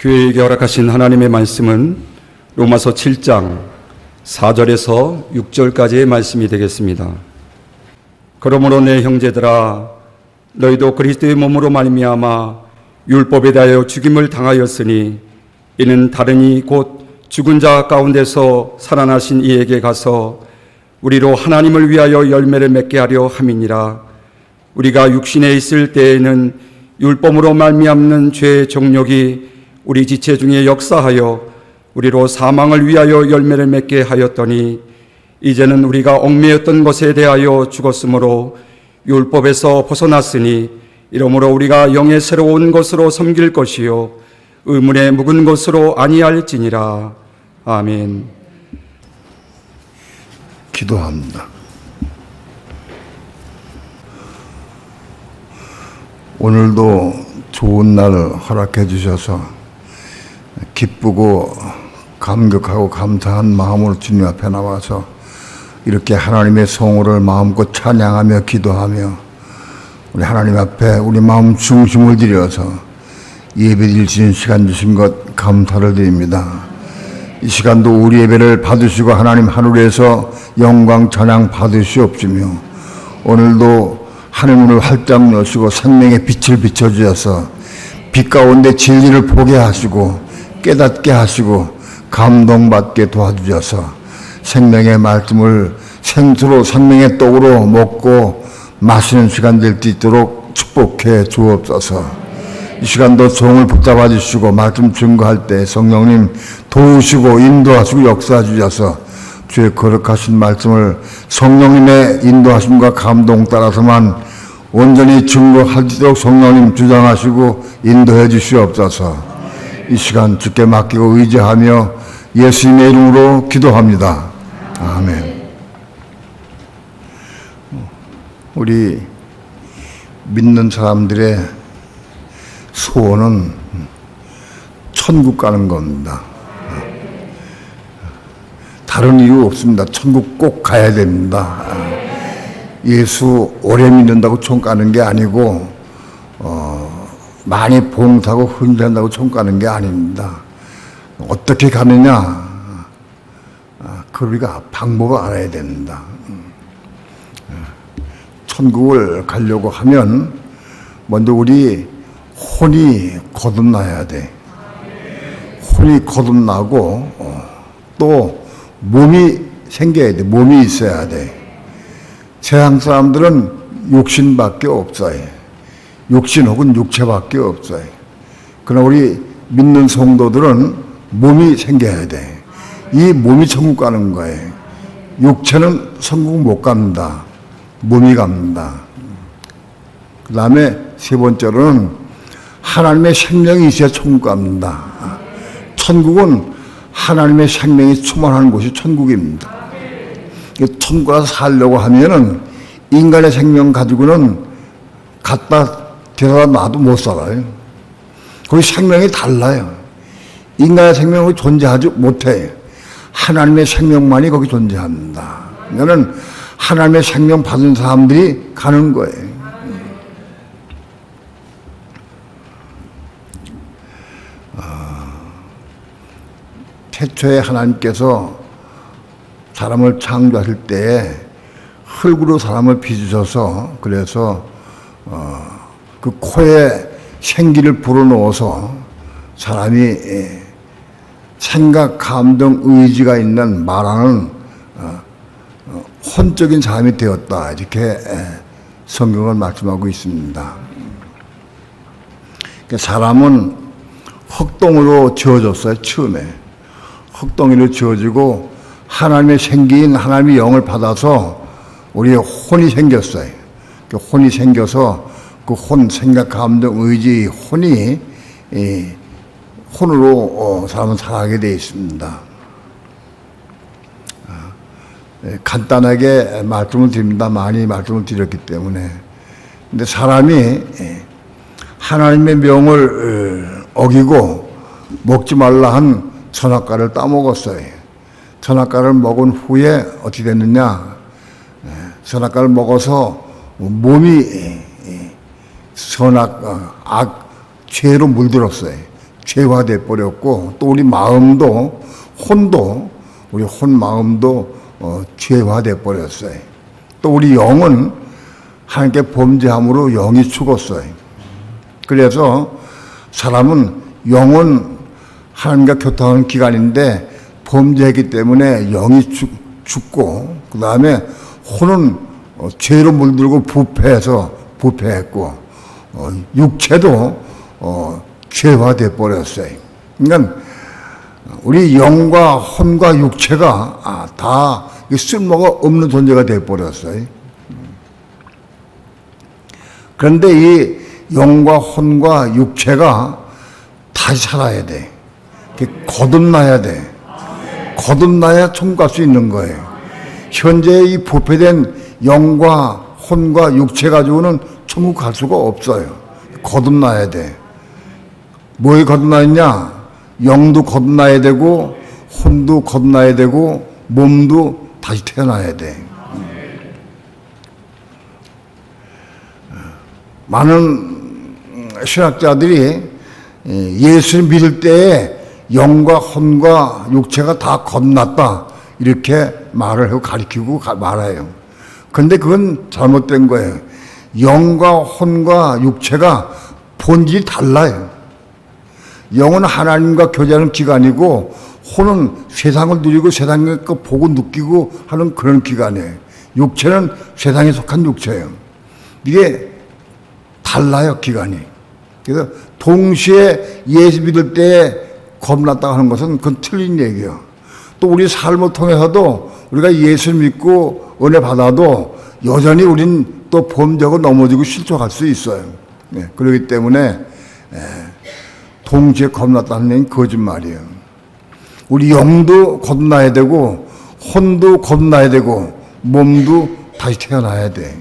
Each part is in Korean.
교회에게 허락하신 하나님의 말씀은 로마서 7장 4절에서 6절까지의 말씀이 되겠습니다. 그러므로 내 형제들아, 너희도 그리스도의 몸으로 말미암아 율법에 대하여 죽임을 당하였으니 이는 다른이 곧 죽은 자 가운데서 살아나신 이에게 가서 우리로 하나님을 위하여 열매를 맺게 하려 함이니라. 우리가 육신에 있을 때에는 율법으로 말미암는 죄의 정욕이 우리 지체 중에 역사하여 우리로 사망을 위하여 열매를 맺게 하였더니 이제는 우리가 얽매였던 것에 대하여 죽었으므로 율법에서 벗어났으니 이러므로 우리가 영의 새로운 것으로 섬길 것이요 의문에 묵은 것으로 아니할지니라. 아멘. 기도합니다. 오늘도 좋은 날 허락해 주셔서 기쁘고 감격하고 감사한 마음으로 주님 앞에 나와서 이렇게 하나님의 성호를 마음껏 찬양하며 기도하며 우리 하나님 앞에 우리 마음 중심을 들여서 예배드릴 수 있는 시간 주신 것 감사를 드립니다. 이 시간도 우리 예배를 받으시고 하나님 하늘에서 영광 찬양 받으시옵시며 오늘도 하늘문을 활짝 여시고 생명의 빛을 비춰주셔서 빛 가운데 진리를 보게 하시고 깨닫게 하시고 감동받게 도와주셔서 생명의 말씀을 생수로 생명의 떡으로 먹고 마시는 시간 될 수 있도록 축복해 주옵소서. 이 시간도 종을 붙잡아 주시고 말씀 증거할 때 성령님 도우시고 인도하시고 역사해 주셔서 주의 거룩하신 말씀을 성령님의 인도하심과 감동 따라서만 온전히 증거하도록 성령님 주장하시고 인도해 주시옵소서. 이 시간 주께 맡기고 의지하며 예수님의 이름으로 기도합니다. 아멘. 우리 믿는 사람들의 소원은 천국 가는 겁니다. 다른 이유 없습니다. 천국 꼭 가야 됩니다. 예수 오래 믿는다고 총 가는 게 아니고 많이 봉사하고 헌신한다고 총 가는 게 아닙니다. 어떻게 가느냐? 우리가 방법을 알아야 됩니다. 천국을 가려고 하면 먼저 우리 혼이 거듭나야 돼. 혼이 거듭나고 또 몸이 생겨야 돼. 몸이 있어야 돼. 세상 사람들은 육신밖에 없어요. 육신 혹은 육체밖에 없어요. 그러나 우리 믿는 성도들은 몸이 생겨야 돼. 이 몸이 천국 가는 거예요. 육체는 천국 못 갑니다. 몸이 갑니다. 그 다음에 세 번째로는 하나님의 생명이 있어야 천국 갑니다. 천국은 하나님의 생명이 충만한 곳이 천국입니다. 천국 가서 살려고 하면은 인간의 생명 가지고는 갖다 데려다 놔도 못 살아요. 거기 생명이 달라요. 인간의 생명이 존재하지 못해. 하나님의 생명만이 거기 존재합니다. 이거는 하나님의 생명 받은 사람들이 가는 거예요. 태초에 하나님께서 사람을 창조하실 때에 흙으로 사람을 빚으셔서 그래서 그 코에 생기를 불어넣어서 사람이 생각, 감정, 의지가 있는 말하는 혼적인 사람이 되었다. 이렇게 성경은 말씀하고 있습니다. 사람은 흙동으로 지어졌어요. 처음에 흙동이로 지어지고 하나님의 생기인 하나님의 영을 받아서 우리의 혼이 생겼어요. 그 혼이 생겨서 그 혼, 생각, 감정, 의지, 혼이 혼으로 사람은 살아가게 되어 있습니다. 간단하게 말씀을 드립니다. 많이 말씀을 드렸기 때문에. 근데 사람이 하나님의 명을 어기고 먹지 말라 한 선악과를 따먹었어요. 선악과를 먹은 후에 어떻게 됐느냐? 선악과를 먹어서 몸이 선악, 죄로 물들었어요. 죄화돼 버렸고, 또 우리 마음도, 혼도, 우리 혼 마음도 죄화돼 버렸어요. 또 우리 영은 하나님께 범죄함으로 영이 죽었어요. 그래서 사람은 영은 하나님과 교통하는 기간인데 범죄했기 때문에 영이 죽고, 그 다음에 혼은 죄로 물들고 부패했고, 육체도 죄화돼 버렸어요. 그러니까 우리 영과 혼과 육체가 다 쓸모가 없는 존재가 돼 버렸어요. 그런데 이 영과 혼과 육체가 다시 살아야 돼. 거듭나야 돼. 거듭나야 천국 갈 수 있는 거예요. 현재 이 부패된 영과 혼과 육체 가지고는 천국 갈 수가 없어요. 거듭나야 돼. 뭐에 거듭나느냐? 영도 거듭나야 되고, 혼도 거듭나야 되고, 몸도 다시 태어나야 돼. 많은 신학자들이 예수를 믿을 때에 영과 혼과 육체가 다 거듭났다, 이렇게 말을 하고 가르치고 말해요. 그런데 그건 잘못된 거예요. 영과 혼과 육체가 본질이 달라요. 영은 하나님과 교제하는 기간이고, 혼은 세상을 누리고 세상의 거 보고 느끼고 하는 그런 기간이에요. 육체는 세상에 속한 육체예요. 이게 달라요, 기간이. 그래서 동시에 예수 믿을 때 겁났다고 하는 것은 그건 틀린 얘기예요. 또 우리 삶을 통해서도 우리가 예수 믿고 은혜 받아도 여전히 우린 또 범죄하고 넘어지고 실족할 수 있어요. 그렇기 때문에 동시에 겁났다는 얘기는 거짓말이에요. 우리 영도 거듭나야 되고, 혼도 거듭나야 되고, 몸도 다시 태어나야 돼.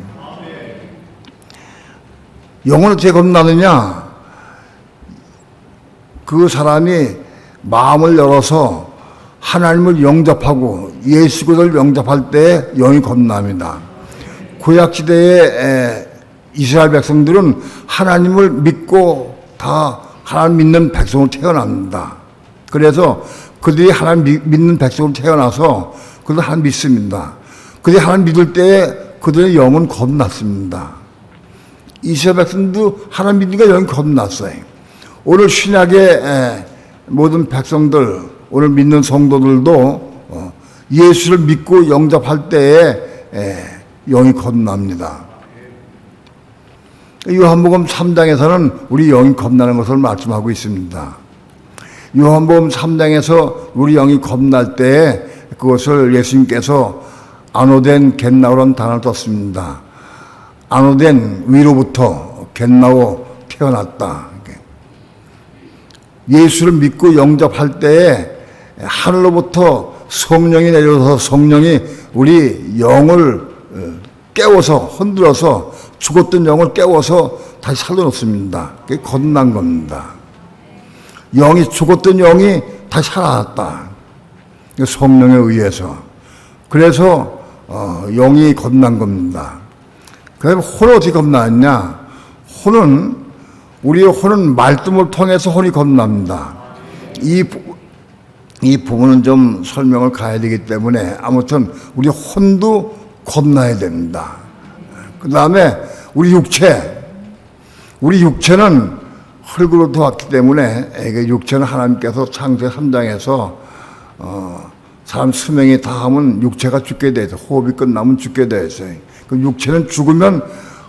영은 어떻게 거듭나느냐? 그 사람이 마음을 열어서 하나님을 영접하고 예수 그리스도를 영접할 때 영이 거듭납니다. 구약시대의 이스라엘 백성들은 하나님을 믿고 다 하나님 믿는 백성으로 태어납니다. 그래서 그들이 하나님 믿는 백성으로 태어나서 그들 하나님 믿습니다. 그들이 하나님 믿을 때 그들의 영은 거듭났습니다. 이스라엘 백성도 하나님 믿으니까 영이 거듭났어요. 오늘 신약의 모든 백성들, 오늘 믿는 성도들도 예수를 믿고 영접할 때에 영이 거듭납니다. 요한복음 3장에서는 우리 영이 거듭나는 것을 말씀하고 있습니다. 요한복음 3장에서 우리 영이 거듭날 때 그것을 예수님께서 안오된 겟나오라는 단어를 썼습니다. 안오된 위로부터 겟나오 태어났다. 예수를 믿고 영접할 때에 하늘로부터 성령이 내려서 성령이 우리 영을 깨워서 흔들어서 죽었던 영을 깨워서 다시 살려놓습니다. 그게 거듭난 겁니다. 죽었던 영이 다시 살아났다. 성령에 의해서. 그래서 영이 거듭난 겁니다. 그럼 혼은 어떻게 거듭났냐? 우리의 혼은 말씀을 통해서 혼이 거듭납니다. 이 부분은 좀 설명을 가야 되기 때문에 아무튼 우리 혼도 거듭나야 됩니다. 그 다음에 우리 육체는 흙으로부터 왔기 때문에 육체는 하나님께서 창세기 3장에서 사람 수명이 다하면 육체가 죽게 돼 있어요. 호흡이 끝나면 죽게 돼 있어요. 그 육체는 죽으면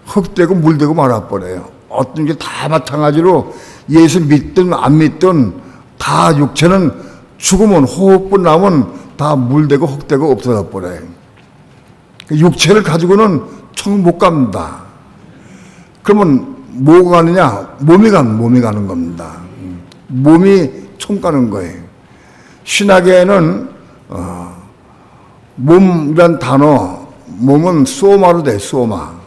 흙되고 물되고 말아버려요. 어떤 게 다 마찬가지로 예수 믿든 안 믿든 다 육체는 죽으면 호흡뿐 남으면 다 물되고 흙되고 없어져 버려요. 육체를 가지고는 천국 못 갑니다. 그러면 뭐가 가느냐? 몸이 가는 겁니다. 몸이 총 가는 거예요. 신학에는 몸이란 단어, 몸은 소마로 돼, 소마.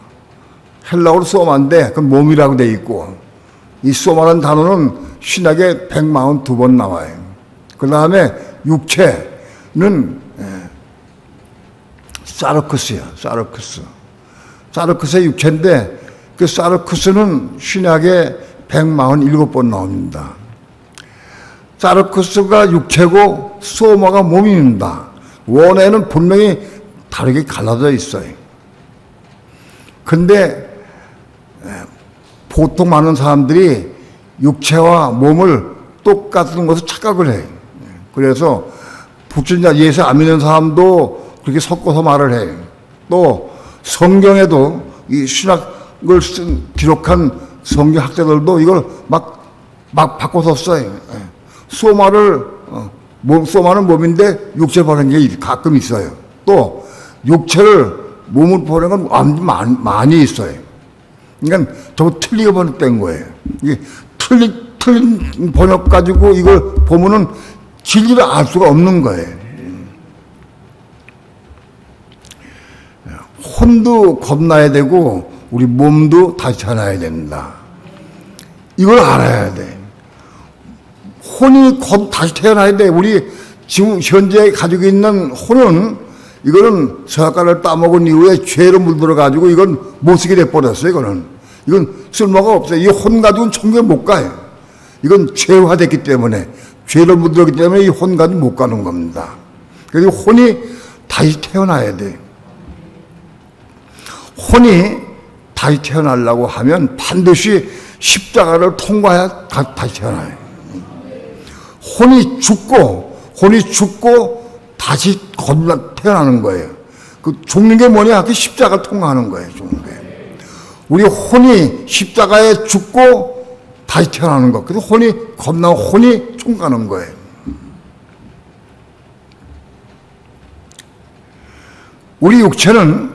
헬라어로 소마인데 그건 몸이라고 돼 있고, 이 소마라는 단어는 신학에 142번 나와요. 그 다음에 육체는 사르크스야, 사르크스. 사르크스의 육체인데 그 사르크스는 신약에 147번 나옵니다. 사르쿠스가 육체고 소마가 몸입니다. 원에는 분명히 다르게 갈라져 있어요. 근데 보통 많은 사람들이 육체와 몸을 똑같은 것을 착각을 해요. 그래서 부처님 예수 안 믿는 사람도 그렇게 섞어서 말을 해요. 또 성경에도 이 신학을 기록한 성경 학자들도 이걸 막 바꿔서 써요. 소마는 몸인데 육체를 보는 게 가끔 있어요. 또 육체를 몸을 보는 건 완전 많이 있어요. 그러니까 저거 틀리게 번역된 거예요. 이게 틀린 번역 가지고 이걸 보면은 진리를 알 수가 없는 거예요. 혼도 겁나야 되고 우리 몸도 다시 태어나야 된다. 이걸 알아야 돼. 혼이 다시 태어나야 돼. 우리 지금 현재 가지고 있는 혼은 이거는 서약가를 따먹은 이후에 죄로 물들어 가지고 이건 못 쓰게 돼 버렸어요. 이건 쓸모가 없어요. 이 혼 가지고는 천국에 못 가요. 이건 죄화됐기 때문에 죄를 물들었기 때문에 이 혼 가지고 못 가는 겁니다. 그래서 혼이 다시 태어나야 돼. 혼이 다시 태어나려고 하면 반드시 십자가를 통과해야 다시 태어나요. 혼이 죽고 다시 태어나는 거예요. 그 죽는 게 뭐냐? 그 십자가를 통과하는 거예요. 죽는 게. 우리 혼이 십자가에 죽고 다시 태어나는 거. 그래서 혼이 통과하는 거예요. 우리 육체는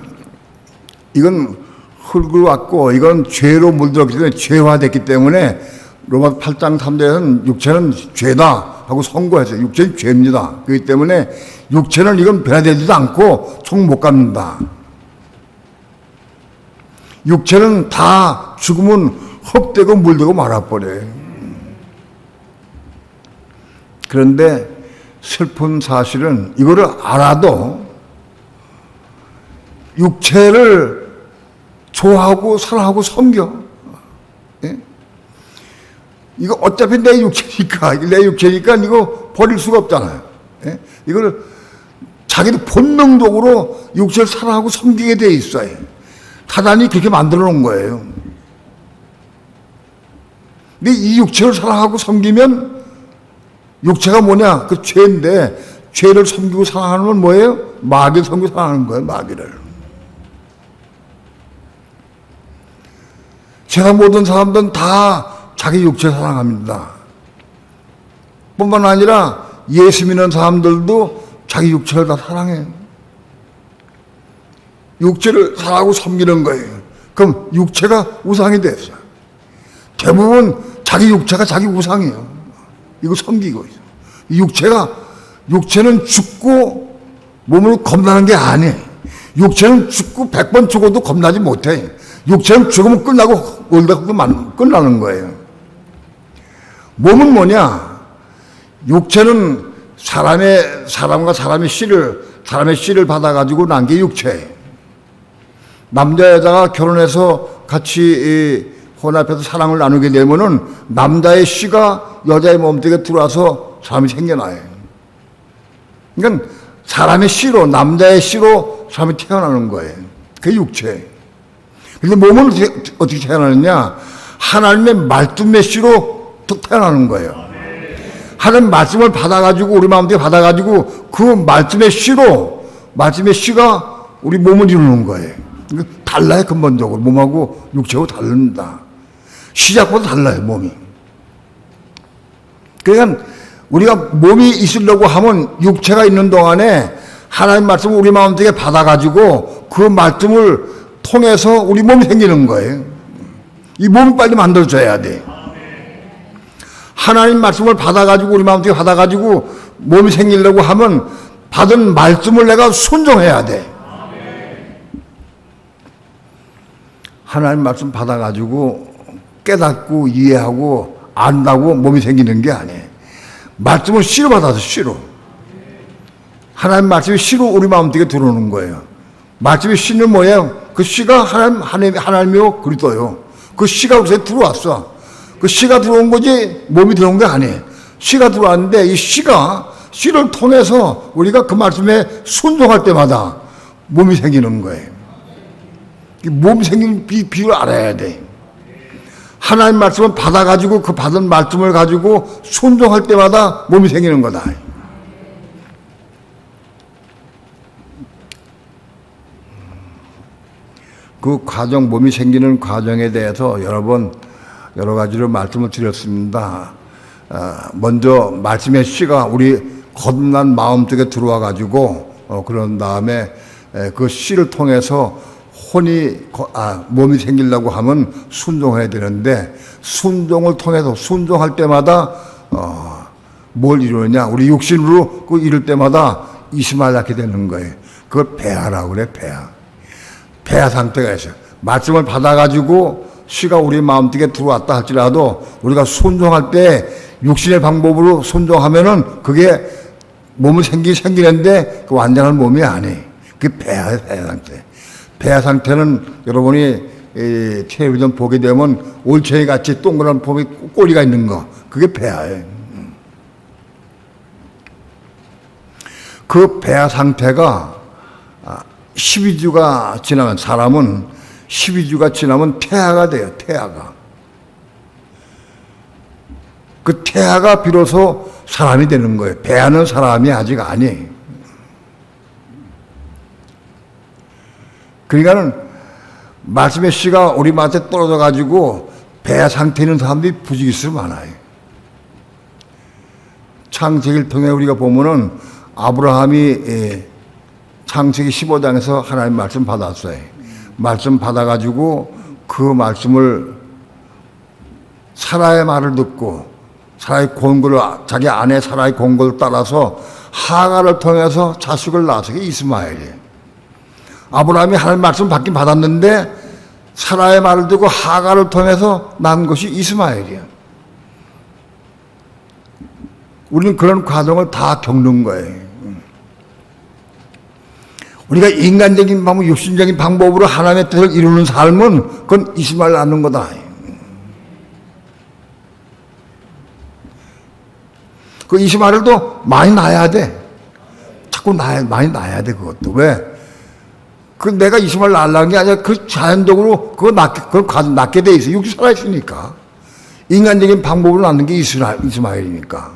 이건 흙을 왔고 이건 죄로 물들었기 때문에 죄화됐기 때문에 로마 8장 3절에서는 육체는 죄다 하고 선고했어요. 육체는 죄입니다. 그렇기 때문에 육체는 이건 변화되지도 않고 총 못 갑니다. 육체는 다 죽으면 흙되고 물되고 말아버려요. 그런데 슬픈 사실은 이거를 알아도 육체를 좋아하고 사랑하고 섬겨. 예? 이거 어차피 내 육체니까 이거 버릴 수가 없잖아요. 예? 이걸 자기도 본능적으로 육체를 사랑하고 섬기게 돼 있어요. 사단이 그렇게 만들어 놓은 거예요. 근데 이 육체를 사랑하고 섬기면 육체가 뭐냐? 그 죄인데 죄를 섬기고 사랑하는 건 뭐예요? 마귀를 섬기고 사랑하는 거예요. 마귀를. 세상 모든 사람들은 다 자기 육체 사랑합니다. 뿐만 아니라 예수 믿는 사람들도 자기 육체를 다 사랑해요. 육체를 사랑하고 섬기는 거예요. 그럼 육체가 우상이 됐어요. 대부분 자기 육체가 자기 우상이에요. 이거 섬기고 있어요. 육체는 죽고 몸을 겁나는 게 아니에요. 육체는 죽고 100번 죽어도 겁나지 못해. 육체는 죽으면 끝나고 끝나는 거예요. 몸은 뭐냐? 육체는 사람과 사람의 씨를 받아가지고 난 게 육체예요. 남자 여자가 결혼해서 같이 혼합해서 사랑을 나누게 되면은 남자의 씨가 여자의 몸속에 들어와서 사람이 생겨나요. 그러니까 사람의 씨로, 남자의 씨로 사람이 태어나는 거예요. 그게 육체예요. 근데 몸은 어떻게 태어나느냐? 하나님의 말씀 메시로 태어나는 거예요. 하나님 말씀을 받아가지고 우리 마음속에 받아가지고 그 말씀의 씨가 우리 몸을 이루는 거예요. 달라요. 근본적으로 몸하고 육체하고 다릅니다. 시작부터 달라요. 몸이. 그러니까 우리가 몸이 있으려고 하면 육체가 있는 동안에 하나님 말씀을 우리 마음속에 받아가지고 그 말씀을 통해서 우리 몸이 생기는 거예요. 이 몸이 빨리 만들어져야 돼. 하나님 말씀을 받아가지고 우리 마음속에 받아가지고 몸이 생기려고 하면 받은 말씀을 내가 순종해야 돼. 하나님 말씀 받아가지고 깨닫고 이해하고 안다고 몸이 생기는 게 아니에요. 말씀을 씨로 받아서 씨로. 하나님 말씀이 씨로 우리 마음속에 들어오는 거예요. 말씀의 씨는 뭐예요? 그 씨가 하나님이요 그리스도요. 그 씨가 우리에 들어왔어. 그 씨가 들어온 거지 몸이 들어온 게 아니에요. 씨가 들어왔는데 이 씨를 통해서 우리가 그 말씀에 순종할 때마다 몸이 생기는 거예요. 이 몸 생기는 비율을 알아야 돼. 하나님 말씀을 받아가지고 그 받은 말씀을 가지고 순종할 때마다 몸이 생기는 거다. 그 과정, 몸이 생기는 과정에 대해서 여러 가지로 말씀을 드렸습니다. 먼저 말씀의 씨가 우리 거듭난 마음 속에 들어와 가지고 그런 다음에 그 씨를 통해서 몸이 생기려고 하면 순종해야 되는데, 순종을 통해서 순종할 때마다 뭘 이루느냐, 우리 육신으로 그 이룰 때마다 이스마엘 낳게 되는 거예요. 그걸 배아라고 그래. 배아 상태가 있어요. 말씀을 받아가지고 씨가 우리 마음속에 들어왔다 할지라도 우리가 순종할 때 육신의 방법으로 순종하면은 그게 몸이 생기는데 그 완전한 몸이 아니에요. 그게 배아 상태. 배아 상태는 여러분이 텔레비전 보게 되면 올챙이 같이 동그란 폼이 꼬리가 있는 거, 그게 배아예요. 그 배아 상태가 12주가 지나면, 사람은 12주가 지나면 태아가 돼요. 태아가. 그 태아가 비로소 사람이 되는 거예요. 배아는 사람이 아직 아니에요. 그러니까는 말씀의 씨가 우리 마음에 떨어져 가지고 배아 상태에 있는 사람들이 부지기수 많아요. 창세기를 통해 우리가 보면은 아브라함이 창세기 15장에서 하나님 말씀 받았어요. 말씀 받아가지고 그 말씀을 사라의 말을 듣고 사라의 권고를, 자기 아내 사라의 권고를 따라서 하가를 통해서 자식을 낳아서 이스마엘이에요. 아브라함이 하나님 말씀 받긴 받았는데 사라의 말을 듣고 하가를 통해서 낳은 것이 이스마엘이에요. 우리는 그런 과정을 다 겪는 거예요. 우리가 인간적인 방법, 육신적인 방법으로 하나님의 뜻을 이루는 삶은 그건 이스마엘 낳는 거다. 그 이스마엘도 많이 낳아야 돼. 자꾸 많이 낳아야 돼, 그것도. 왜? 그 내가 이스마엘 낳으려는 게 아니라 그 자연적으로 그걸 낳게 돼 있어. 육이 살아있으니까. 인간적인 방법으로 낳는 게 이스마엘이니까.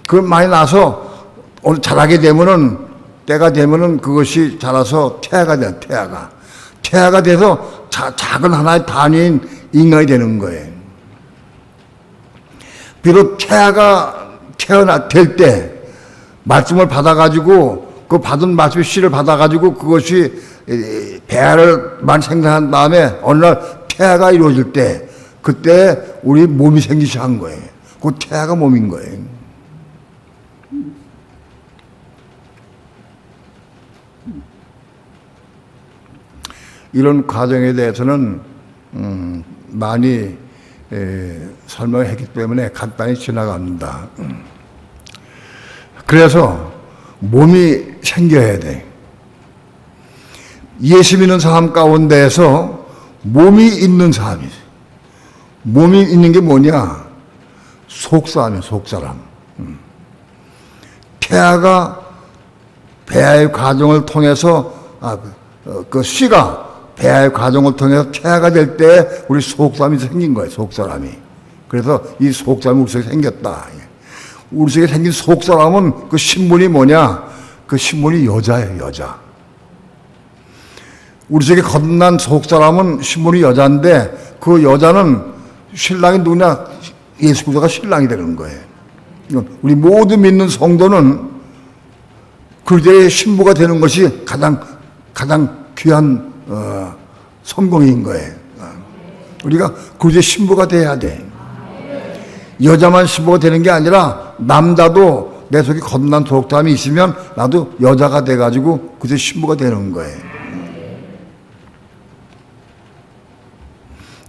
그걸 많이 낳아서 오늘 자라게 되면은, 때가 되면은 그것이 자라서 태아가 돼, 태아가 돼서 작은 하나의 단위인 인간이 되는 거예요. 비록 태아가 될 때 말씀을 받아가지고 그 받은 말씀의 씨를 받아가지고 그것이 배아를만 생산한 다음에 어느 날 태아가 이루어질 때 그때 우리 몸이 생기기 시작한 거예요. 그 태아가 몸인 거예요. 이런 과정에 대해서는 많이 설명을 했기 때문에 간단히 지나갑니다. 그래서 몸이 생겨야 돼. 예수 믿는 사람 가운데에서 몸이 있는 사람이지. 몸이 있는 게 뭐냐? 속사람이야, 속사람. 태아가 배아의 과정을 통해서 그 씨가 배아의 과정을 통해서 태아가 될 때 우리 속사람이 생긴 거예요. 속사람이. 그래서 이 속사람이 우리 속에 생겼다. 우리 속에 생긴 속사람은 그 신분이 뭐냐? 그 신분이 여자예요. 여자. 우리 속에 거듭난 속사람은 신분이 여자인데 그 여자는 신랑이 누구냐? 예수 그리스도가 신랑이 되는 거예요. 우리 모두 믿는 성도는 그리스도의 신부가 되는 것이 가장 귀한 성공인 거예요. 우리가 그리스도의 신부가 돼야 돼. 여자만 신부가 되는 게 아니라 남자도 내 속에 거듭난 속사람이 있으면 나도 여자가 돼가지고 그리스도의 신부가 되는 거예요.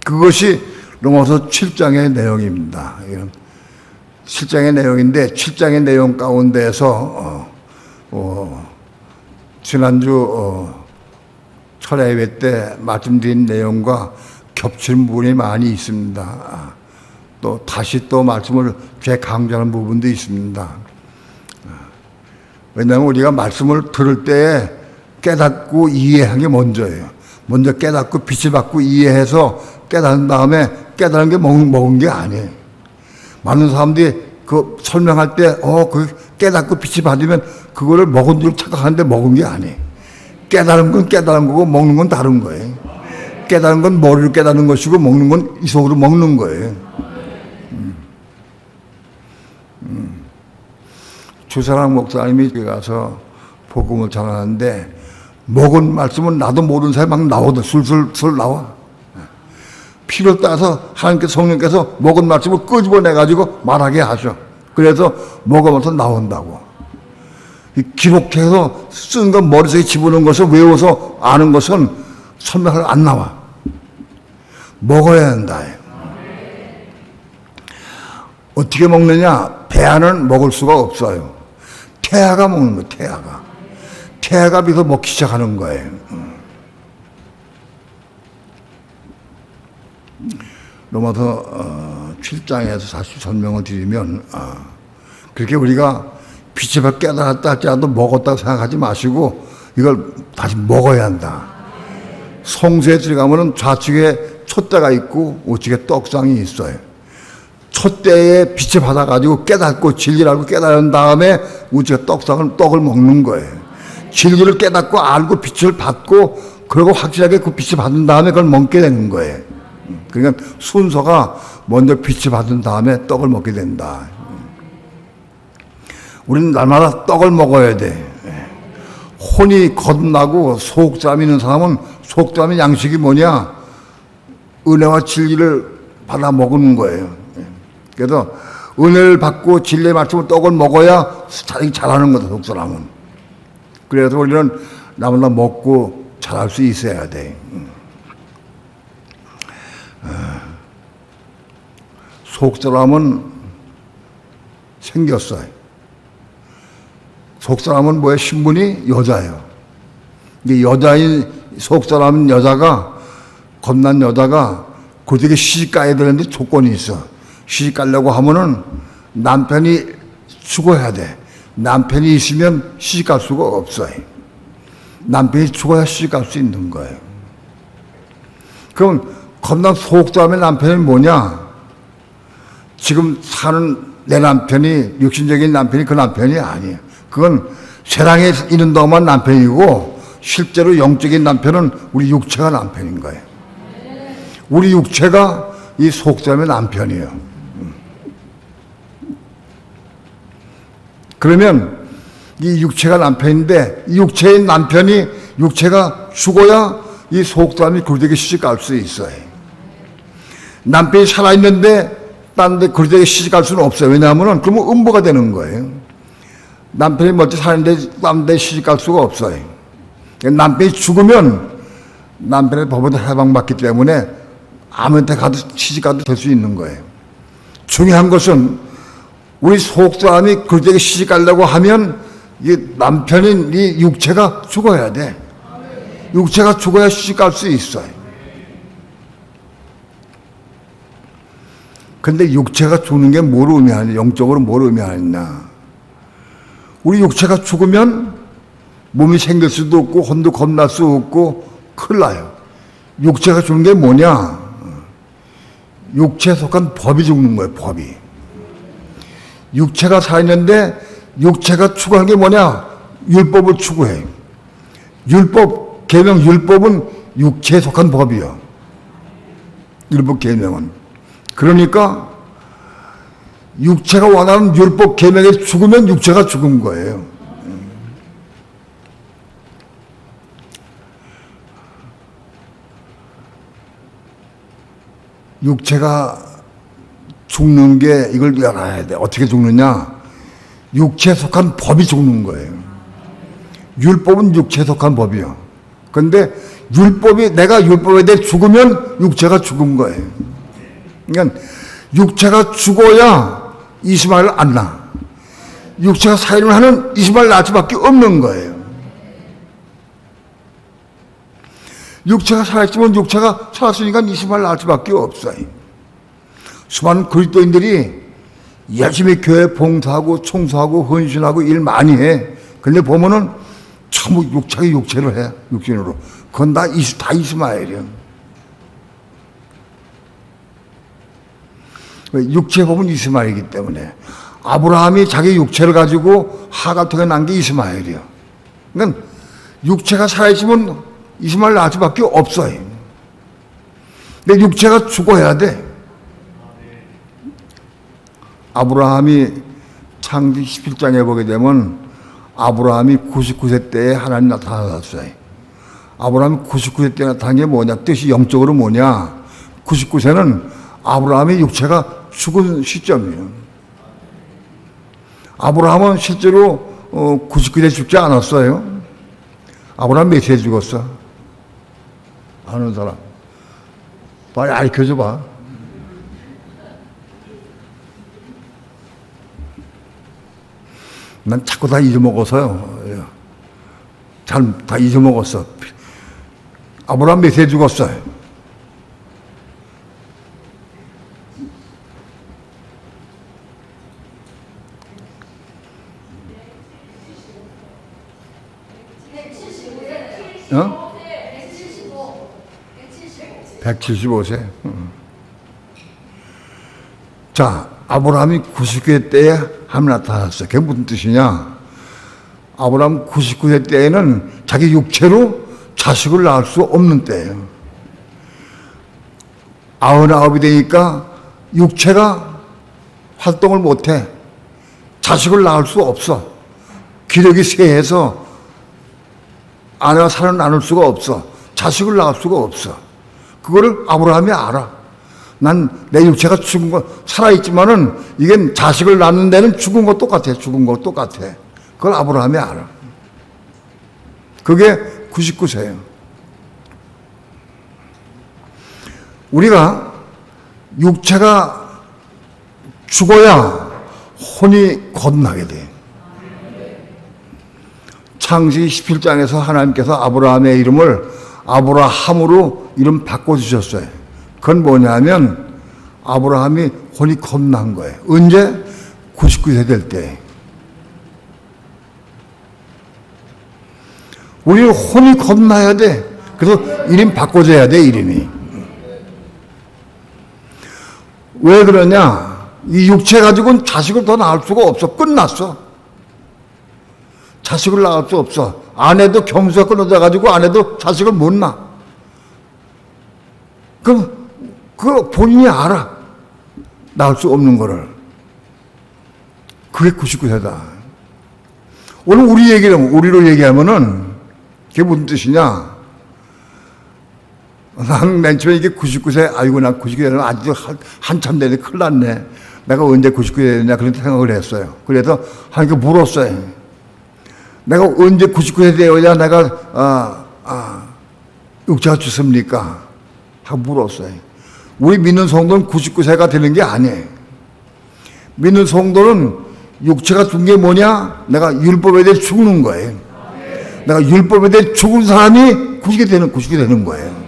그것이 로마서 7장의 내용입니다. 7장의 내용인데 7장의 내용 가운데에서 지난주 철야 예배 때 말씀드린 내용과 겹치는 부분이 많이 있습니다. 또 다시 또 말씀을 재강조하는 부분도 있습니다. 왜냐하면 우리가 말씀을 들을 때에 깨닫고 이해하는 게 먼저예요. 먼저 깨닫고 빛을 받고 이해해서 깨달은 다음에 깨달은 게 먹은 게 아니에요. 많은 사람들이 그 설명할 때, 그 깨닫고 빛이 받으면 그거를 먹은 줄 착각하는데 먹은 게 아니에요. 깨달은 건 깨달은 거고 먹는 건 다른 거예요. 깨달은 건 머리로 깨닫는 것이고 먹는 건 이 속으로 먹는 거예요. 주사랑 목사님이 가서 복음을 전하는데 먹은 말씀은 나도 모르는 사이 막 나오더 술술 나와. 필요 따라서 하나님께서 성령께서 먹은 말씀을 끄집어내가지고 말하게 하셔. 그래서 먹으면서 나온다고. 기록해서 쓴 건 머릿속에 집어넣은 것을 외워서 아는 것은 설명을 안 나와. 먹어야 한다. 어떻게 먹느냐? 배아는 먹을 수가 없어요. 태아가 먹는 거예요. 태아가. 태아가 비서 먹기 시작하는 거예요. 로마서 7장에서 사실 설명을 드리면 그렇게 우리가 빛을 받고 깨달았다 할지라도 먹었다고 생각하지 마시고 이걸 다시 먹어야 한다. 성소에 들어가면 좌측에 촛대가 있고 우측에 떡상이 있어요. 촛대에 빛을 받아가지고 깨닫고 진리라고 깨달은 다음에 우측에 떡을 먹는 거예요. 진리를 깨닫고 알고 빛을 받고 그리고 확실하게 그 빛을 받은 다음에 그걸 먹게 되는 거예요. 그러니까 순서가 먼저 빛을 받은 다음에 떡을 먹게 된다. 우리는 날마다 떡을 먹어야 돼. 혼이 거듭나고 속담 있는 사람은 속담의 양식이 뭐냐? 은혜와 진리를 받아 먹는 거예요. 그래서 은혜를 받고 진리의 말씀을 떡을 먹어야 잘하는 거다, 속사람은. 그래서 우리는 나마다 먹고 잘할 수 있어야 돼. 속사람은 생겼어요. 속사람은 뭐예요? 신분이 여자예요. 근데 여자인 속사람은 여자가 겁난 여자가 고되게 시집 가야 되는데 조건이 있어. 시집 가려고 하면은 남편이 죽어야 돼. 남편이 있으면 시집 갈 수가 없어요. 남편이 죽어야 시집 갈 수 있는 거예요. 그럼 겁난 속사람의 남편이 뭐냐? 지금 사는 내 남편이 육신적인 남편이 그 남편이 아니에요. 그건 세상에 있는 동안 남편이고 실제로 영적인 남편은 우리 육체가 남편인 거예요. 우리 육체가 이 속사람의 남편이에요. 그러면 이 육체가 남편인데 이 육체의 남편이 육체가 죽어야 이 속사람이 굴되게 시집갈 수 있어요. 남편이 살아있는데 딴 데 굴되게 시집갈 수는 없어요. 왜냐하면 그러면 음보가 되는 거예요. 남편이 멀리 사는데 딴 데 시집갈 수가 없어요. 남편이 죽으면 남편의 법으로 해방받기 때문에 아무한테 가도 시집가도 될 수 있는 거예요. 중요한 것은 우리 속사람이 굴되게 시집가려고 하면 이 남편인 이 육체가 죽어야 돼. 육체가 죽어야 시집갈 수 있어요. 근데 육체가 죽는 게 뭘 의미하냐? 영적으로 뭘 의미하냐? 우리 육체가 죽으면 몸이 생길 수도 없고 혼도 겁날 수 없고 큰일 나요. 육체가 죽는 게 뭐냐? 육체에 속한 법이 죽는 거예요. 법이. 육체가 살아있는데 육체가 추구하는 게 뭐냐? 율법을 추구해. 율법, 계명 율법은 육체에 속한 법이요. 율법 계명은. 그러니까 육체가 원하는 율법 계명에 죽으면 육체가 죽은 거예요. 육체가 죽는 게 이걸 알아야 돼. 어떻게 죽느냐? 육체에 속한 법이 죽는 거예요. 율법은 육체에 속한 법이요. 그런데 율법이 내가 율법에 대해 죽으면 육체가 죽은 거예요. 그러니까 육체가 죽어야 이스마엘을 안 낳아. 육체가 살인을 하는 이스마엘 낳을 수밖에 없는 거예요. 육체가 살아있으면 육체가 살았으니까 이스마엘 낳을 수밖에 없어요. 수많은 그리스도인들이 열심히 교회 봉사하고 청소하고 헌신하고 일 많이 해. 근데 보면은 전부 육체를 해. 육신으로. 그건 다 이스마엘이야. 육체 보면 이스마엘이기 때문에. 아브라함이 자기 육체를 가지고 하가 통해 난 게 이스마엘이야. 그러니까 육체가 살아있으면 이스마엘 낳을 수밖에 없어요. 근데 육체가 죽어야 돼. 아브라함이 창세기 11장에 보게 되면 아브라함이 99세 때에 하나님 나타나셨어요. 아브라함이 99세 때 나타난 게 뭐냐? 뜻이 영적으로 뭐냐? 99세는 아브라함의 육체가 죽은 시점이에요. 아브라함은 실제로 99세 죽지 않았어요. 아브라함 몇 세에 죽었어? 아는 사람? 빨리 알려줘 봐. 난 자꾸 다 잊어먹어서요. 다 잊어먹었어. 아브라함 몇 세에 죽었어요? 어? 175세. 자, 아브라함이 99세 때에 하나님 나타났어요. 그게 무슨 뜻이냐? 아브라함 99세 때에는 자기 육체로 자식을 낳을 수 없는 때예요. 99이 되니까 육체가 활동을 못해. 자식을 낳을 수 없어. 기력이 쇠해서 아내와 살을 나눌 수가 없어. 자식을 낳을 수가 없어. 그거를 아브라함이 알아. 난 내 육체가 죽은 거, 살아있지만은 이게 자식을 낳는 데는 죽은 거 똑같아. 죽은 거 똑같아. 그걸 아브라함이 알아. 그게 99세예요. 우리가 육체가 죽어야 혼이 거듭나게 돼. 창세기 17장에서 하나님께서 아브라함의 이름을 아브라함으로 이름 바꿔주셨어요. 그건 뭐냐면 아브라함이 혼이 겁난 거예요. 언제? 99세 될 때. 우리는 혼이 겁나야 돼. 그래서 이름 바꿔줘야 돼, 이름이. 왜 그러냐? 이 육체 가지고는 자식을 더 낳을 수가 없어. 끝났어. 자식을 낳을 수 없어. 아내도 경수가 끊어져가지고 아내도 자식을 못 낳아. 그럼 그 본인이 알아. 낳을 수 없는 거를. 그게 99세다. 오늘 우리로 얘기하면은 그게 무슨 뜻이냐? 난 맨 처음에 이게 99세, 아이고, 난 99세는 아직도 한참 되는데 큰일 났네. 내가 언제 99세 되냐 그런 생각을 했어요. 그래서 하나님께 물었어요. 내가 언제 99세 되어야 내가 육체가 죽습니까? 하고 물었어요. 우리 믿는 성도는 99세가 되는 게 아니에요. 믿는 성도는 육체가 죽은 게 뭐냐? 내가 율법에 대해 죽는 거예요. 내가 율법에 대해 죽은 사람이 99세 되는 거예요.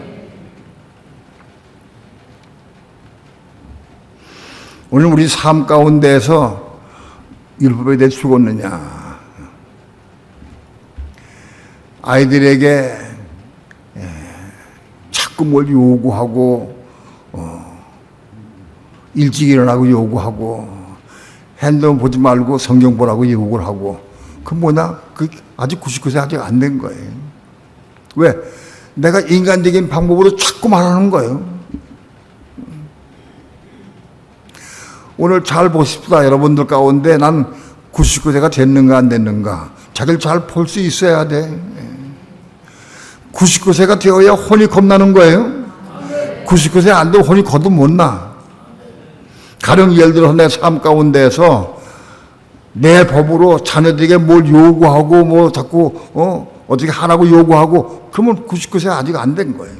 오늘 우리 삶 가운데에서 율법에 대해 죽었느냐? 아이들에게 자꾸 뭘 요구하고 일찍 일어나고 요구하고 핸드폰 보지 말고 성경 보라고 요구를 하고 그 뭐냐? 그 아직 99세 아직 안 된 거예요. 왜? 내가 인간적인 방법으로 자꾸 말하는 거예요. 오늘 잘 보십시다. 여러분들 가운데 난 99세가 됐는가 안 됐는가 자기를 잘 볼 수 있어야 돼. 99세가 되어야 혼이 겁나는 거예요. 99세 안 되면 혼이 거듭 못 나. 가령 예를 들어서 내 삶 가운데에서 내 법으로 자녀들에게 뭘 요구하고 뭐 자꾸 어떻게 하라고 요구하고 그러면 99세 아직 안 된 거예요.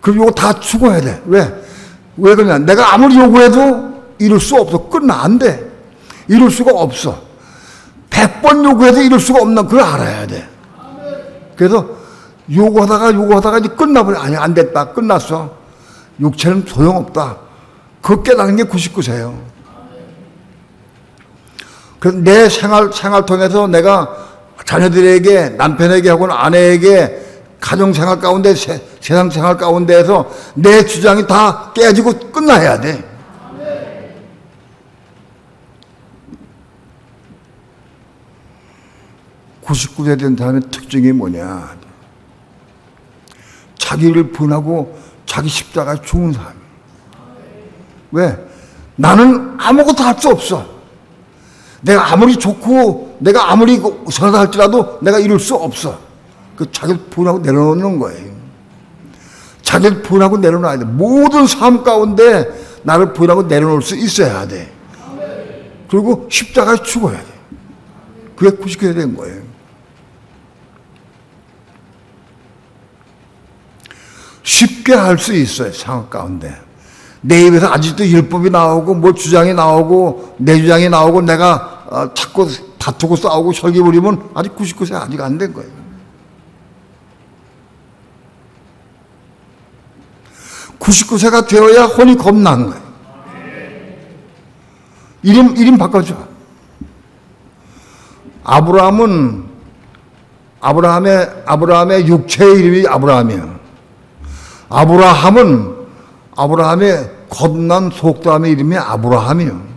그럼 이거 다 죽어야 돼. 왜 그러냐? 내가 아무리 요구해도 이룰 수 없어. 끝나 안 돼. 이룰 수가 없어. 100번 요구해도 이룰 수가 없나 그걸 알아야 돼. 그래서 요구하다가 이제 끝나버려. 아니 안 됐다. 끝났어. 육체는 소용없다. 그 깨닫는 게 99세예요. 그래서 내 생활 통해서 내가 자녀들에게, 남편에게 하고는 아내에게 가정생활 가운데, 세상 생활 가운데에서 내 주장이 다 깨지고 끝나야 돼. 99세 된 사람의 특징이 뭐냐? 자기를 분하고 자기 십자가에 죽은 사람. 왜? 나는 아무것도 할 수 없어. 내가 아무리 좋고 내가 아무리 선하다 할지라도 내가 이룰 수 없어. 그 자기를 분하고 내려놓는 거예요. 자기를 분하고 내려놔야 돼. 모든 삶 가운데 나를 분하고 내려놓을 수 있어야 돼. 그리고 십자가에 죽어야 돼. 그게 99세 된 거예요. 쉽게 할 수 있어요, 상황 가운데. 내 입에서 아직도 율법이 나오고, 뭐 주장이 나오고, 내 주장이 나오고, 내가 자꾸 다투고 싸우고 설계 부리면 아직 99세 아직 안 된 거예요. 99세가 되어야 혼이 겁난 거예요. 이름 바꿔줘. 아브라함의 육체의 이름이 아브라함이에요. 아브라함의 겁난 속담의 이름이 아브라함이에요.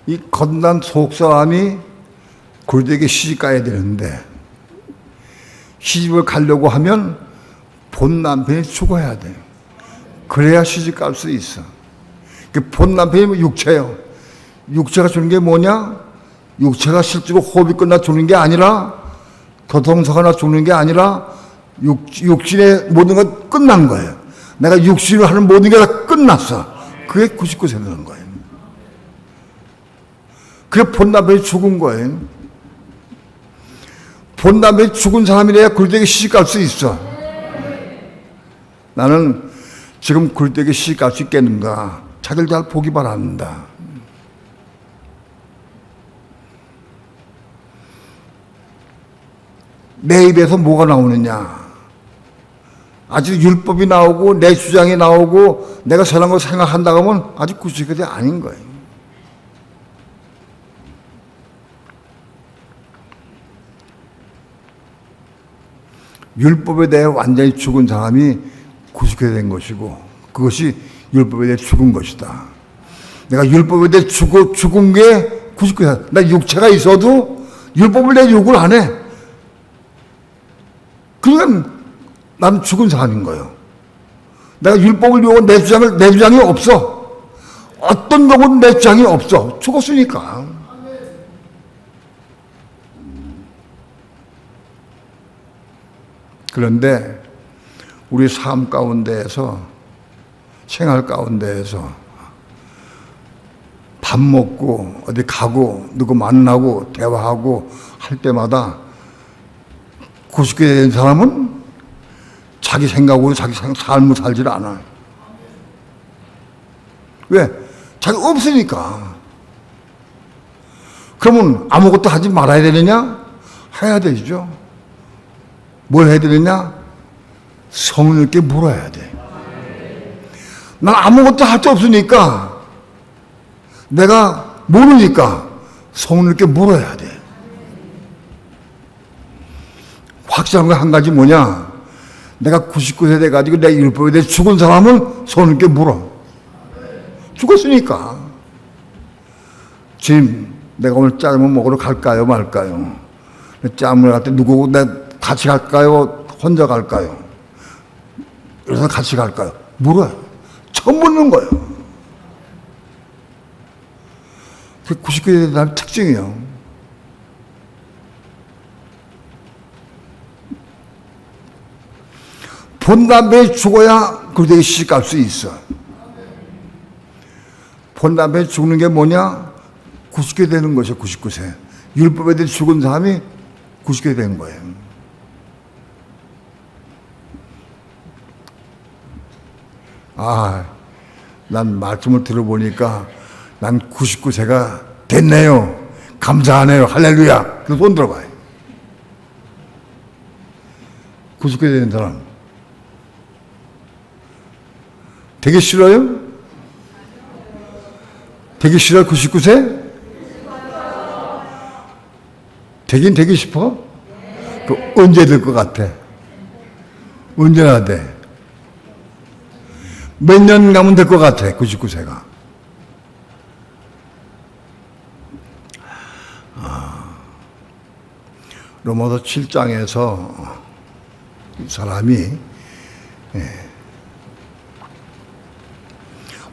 이 겁난 속사람이 굴되게 시집 가야 되는데 시집을 가려고 하면 본 남편이 죽어야 돼요. 그래야 시집 갈 수 있어. 본 남편이 육체예요. 육체가 주는 게 뭐냐? 육체가 실제로 호흡이 끝나 죽는 게 아니라, 교통사고나 죽는 게 아니라 육신의 모든 건 끝난 거예요. 내가 육신으로 하는 모든 게 다 끝났어. 그게 99세 되는 거예요. 그게 본 남편이 죽은 거예요. 본 남편이 죽은 사람이래야 굴되게 시집 갈 수 있어. 나는 지금 굴되게 시집 갈 수 있겠는가? 자기를 잘 보기 바랍니다. 내 입에서 뭐가 나오느냐? 아직 율법이 나오고 내 주장이 나오고 내가 선한 걸 생각한다고 하면 아직 99세 아닌 거예요. 율법에 대해 완전히 죽은 사람이 99세 된 것이고, 그것이 율법에 대해 죽은 것이다. 내가 율법에 대해 죽은 게 99세. 나 육체가 있어도 율법을 내 욕을 안 해. 그러니까 나는 죽은 사람인 거예요. 내가 율법을 욕은 내 주장이 없어. 어떤 경우는 내 주장이 없어. 죽었으니까. 그런데 우리 삶 가운데에서, 생활 가운데에서 밥 먹고 어디 가고 누구 만나고 대화하고 할 때마다 90세 된 사람은 자기 생각으로 자기 삶을 살질 않아요. 왜? 자기 없으니까. 그러면 아무것도 하지 말아야 되느냐? 해야 되죠. 뭘 해야 되느냐? 성령께 물어야 돼. 난 아무것도 할 수 없으니까, 내가 모르니까 성령께 물어야 돼. 확실한 거 한 가지 뭐냐? 내가 99세 돼가지고 내 율법에 대해 죽은 사람은 성령께 물어. 죽었으니까. 지금 내가 오늘 짜장면 먹으러 갈까요 말까요? 짜장면 갈 때 누구고 같이 갈까요? 혼자 갈까요? 그래서 같이 갈까요? 물어요. 처음 묻는 거예요. 그게 99세 된 특징이에요. 본 남편이 죽어야 그들에게 시집 갈 수 있어. 본 남편이 죽는 게 뭐냐? 90세 되는 것이죠. 99세. 율법에 대해 죽은 사람이 90세 된 거예요. 난 말씀을 들어보니까 난 99세가 됐네요. 감사하네요. 할렐루야. 그 손 들어봐요. 90개 되는 사람. 되게 싫어요? 되게 싫어요? 99세? 되긴 되기 싶어? 그 언제 될 것 같아? 언제나 돼? 몇 년 가면 될 것 같아? 99세가. 로마서 7장에서 사람이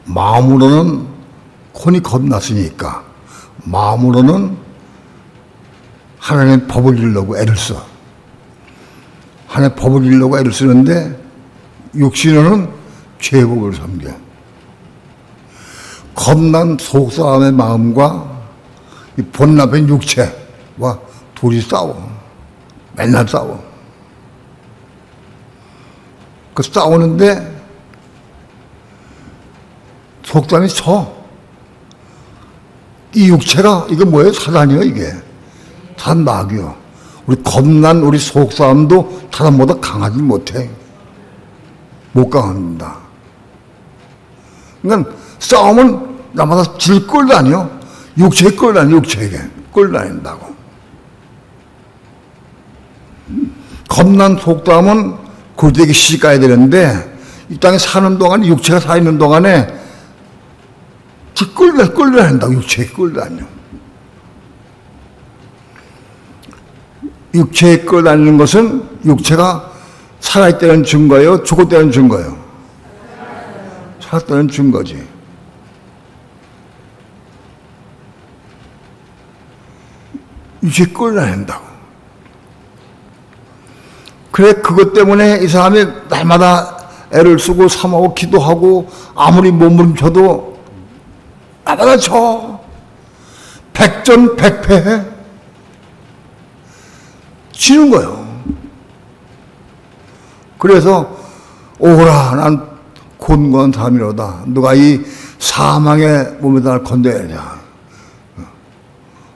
마음으로는 혼이 겁났으니까 마음으로는 하나님의 법을 이루려고 애를 써. 하나님의 법을 이루려고 애를 쓰는데 육신으로는 죄의 법을 섬겨. 겁난 속사람의 마음과 이 본nap의 육체와 둘이 싸워. 맨날 싸워. 그 싸우는데 속담이 져. 이 육체가 이거 뭐예요? 사단이요 이게. 사단 마귀요. 우리 겁난 우리 속사람도 사단보다 강하지 못해. 못 강합니다. 그러니까 싸움은 나마다 질 끌다니요. 육체에 끌다니 육체에게 끌다닌다고. 겁난 속담은 골대기 시집 가야 되는데 이 땅에 사는 동안 육체가 살아있는 동안에 끌다닌다고. 육체에 끌다니요. 육체에 끌다니는 것은 육체가 살아있다는 증거예요? 죽었다는 증거예요? 살았다는 증거지. 육체에 끌다닌다고. 그래, 그것 때문에 이 사람이 날마다 애를 쓰고 삼하고 기도하고 아무리 몸부림쳐도 날마다 져. 백전백패해. 지는 거예요. 그래서 오라 난 곤고한 사람이로다. 누가 이 사망의 몸에다 날 건져야자.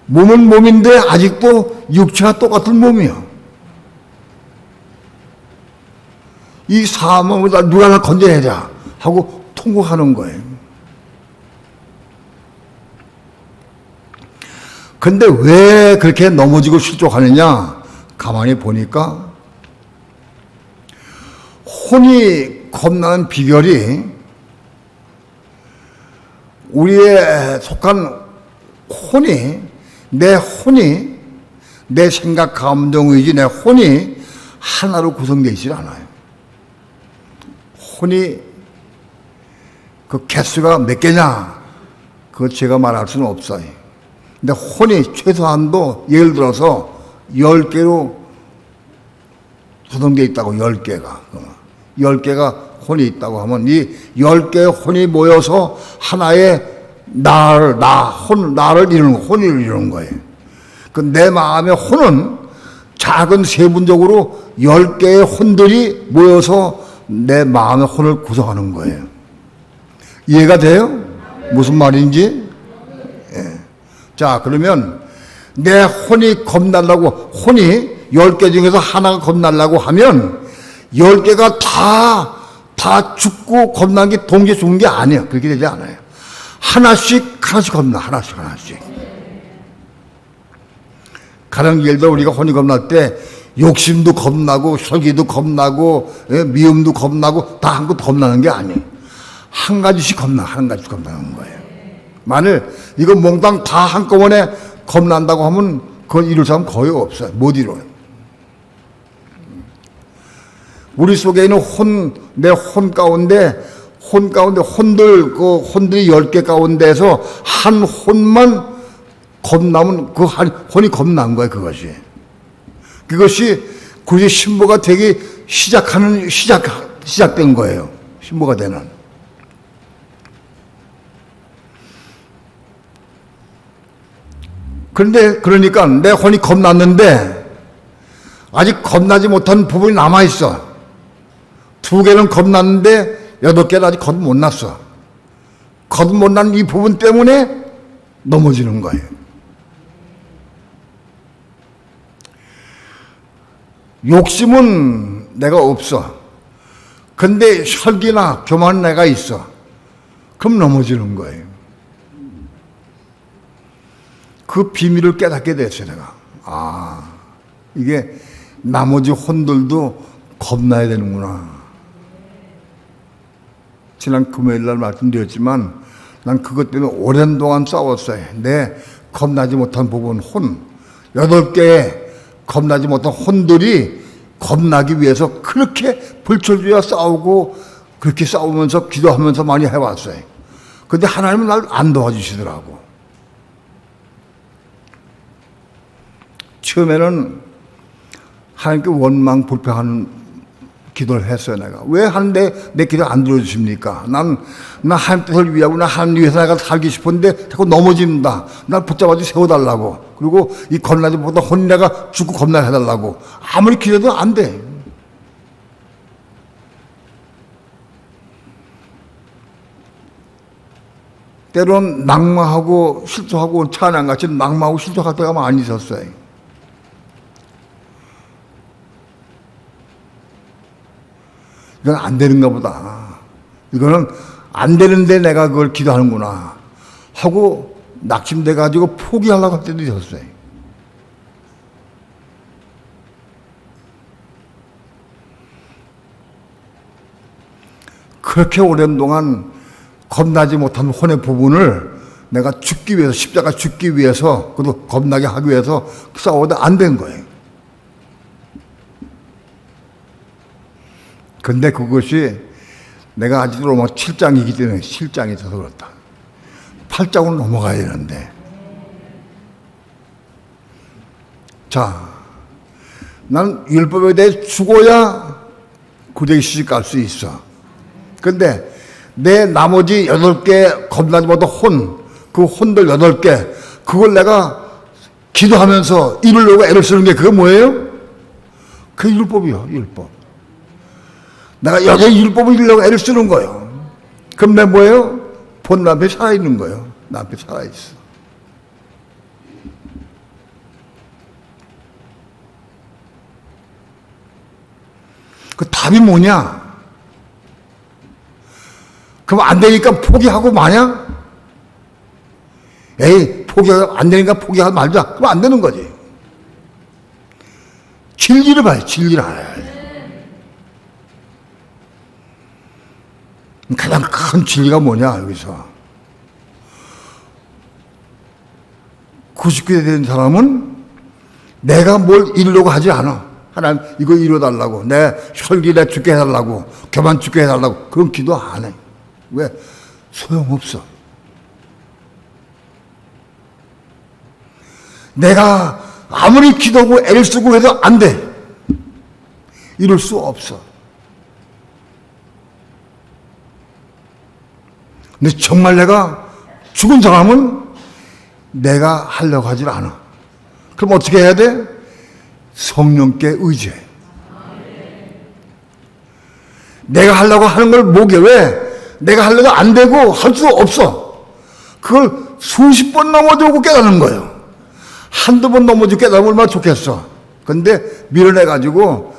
몸은 몸인데 아직도 육체가 똑같은 몸이요. 이 사망에다 누가 날 건져야자 하고 통곡하는 거예요. 근데 왜 그렇게 넘어지고 실족하느냐? 가만히 보니까 혼이 겁나는 비결이 우리의 속한 혼이 내 생각, 감정, 의지, 내 혼이 하나로 구성되어 있지 않아요. 혼이 그 개수가 몇 개냐? 그거 제가 말할 수는 없어요. 근데 혼이 최소한도 예를 들어서 10개로 구성되어 있다고. 10개가 10개가 혼이 있다고 하면 이 10개의 혼이 모여서 하나의 나를 이루는 거, 혼을 이루는 거예요. 그 내 마음의 혼은 작은 세분적으로 10개의 혼들이 모여서 내 마음의 혼을 구성하는 거예요. 이해가 돼요? 무슨 말인지? 예. 자, 그러면 내 혼이 겁나려고, 혼이 10개 중에서 하나가 겁나려고 하면 10개가 다 죽고 겁난 게 동시에 죽는 게 아니에요. 그렇게 되지 않아요. 하나씩 겁나. 하나씩. 가령 예를 들어 우리가 혼이 겁날 때 욕심도 겁나고 설기도 겁나고 미움도 겁나고 다 한껏 겁나는 게 아니에요. 한 가지씩 겁나는 거예요. 만일 이거 몽땅 다 한꺼번에 겁난다고 하면 그건 이룰 사람 거의 없어요. 못 이뤄요. 우리 속에 있는 내 혼 가운데 혼들이 10개 가운데서 한 혼만 겁나면 그 혼이 겁난 거예요. 그것이 굳이 신부가 되기 시작된 거예요. 신부가 되는. 그러니까 내 혼이 겁났는데 아직 겁나지 못한 부분이 남아있어. 2개는 겁났는데 8개는 아직 겁 못 났어. 겁 못 난 이 부분 때문에 넘어지는 거예요. 욕심은 내가 없어. 근데 혈기나 교만은 내가 있어. 그럼 넘어지는 거예요. 그 비밀을 깨닫게 됐어요, 내가. 아, 이게 나머지 혼들도 겁나야 되는구나. 지난 금요일 날 말씀드렸지만 난 그것 때문에 오랜 동안 싸웠어요. 내 겁나지 못한 부분 혼, 8개의 겁나지 못한 혼들이 겁나기 위해서 그렇게 불철주야 싸우고 그렇게 싸우면서 기도하면서 많이 해왔어요. 근데 하나님은 날 안 도와주시더라고. 처음에는 하나님께 원망 불평하는 기도를 했어요, 내가. 왜 하는데 내 기도 안 들어주십니까? 나 하나님 뜻을 위하고 나 하나님 위해서 내가 살기 싶은데 자꾸 넘어집니다. 날 붙잡아서 세워달라고. 그리고 이 겁나지 못한 혼 내가 죽고 겁나게 해달라고. 아무리 기도해도 안 돼. 때론 낙마하고 실족하고 찬양같이 낙마하고 실족할 때가 많이 있었어요. 이건 안 되는가 보다. 이거는 안 되는데 내가 그걸 기도하는구나 하고 낙심돼 가지고 포기하려고 할 때도 있었어요. 그렇게 오랜 동안 겁나지 못한 혼의 부분을 내가 죽기 위해서, 십자가 죽기 위해서, 그것도 겁나게 하기 위해서 싸워도 안 된 거예요. 근데 그것이 내가 아직도 로마 7장이기 때문에 7장이 있어서 그렇다. 8장으로 넘어가야 되는데. 자, 난 율법에 대해 죽어야 구대기 시집 갈 수 있어. 근데 내 나머지 8개 겁나지 못한 혼, 그 혼들 8개, 그걸 내가 기도하면서 이루려고 애를 쓰는 게 그게 뭐예요? 그게 율법이요, 율법. 내가 여전히 율법을 이루려고 애를 쓰는 거예요. 그럼 내가 뭐예요? 본 남편이 살아있는 거예요. 남편이 살아있어. 그 답이 뭐냐? 그럼 안 되니까 포기하고 마냐? 에이, 안 되니까 포기하고 말자. 그럼 안 되는 거지. 진리를 봐요, 진리를 알아야 돼. 가장 큰 진리가 뭐냐, 여기서. 99세 된 사람은 내가 뭘 이루려고 하지 않아. 하나님, 이거 이루어달라고. 내 혈기 내 죽게 해달라고. 교만 죽게 해달라고. 그런 기도 안 해. 왜? 소용없어. 내가 아무리 기도하고 애를 쓰고 해도 안 돼. 이룰 수 없어. 근데 정말 내가 죽은 사람은 내가 하려고 하질 않아. 그럼 어떻게 해야 돼? 성령께 의지해. 내가 하려고 하는 걸 목에 왜? 내가 하려고 안 되고 할 수 없어. 그걸 수십 번 넘어지고 깨닫는 거예요. 한두 번 넘어지고 깨달으면 얼마나 좋겠어. 근데 밀어내가지고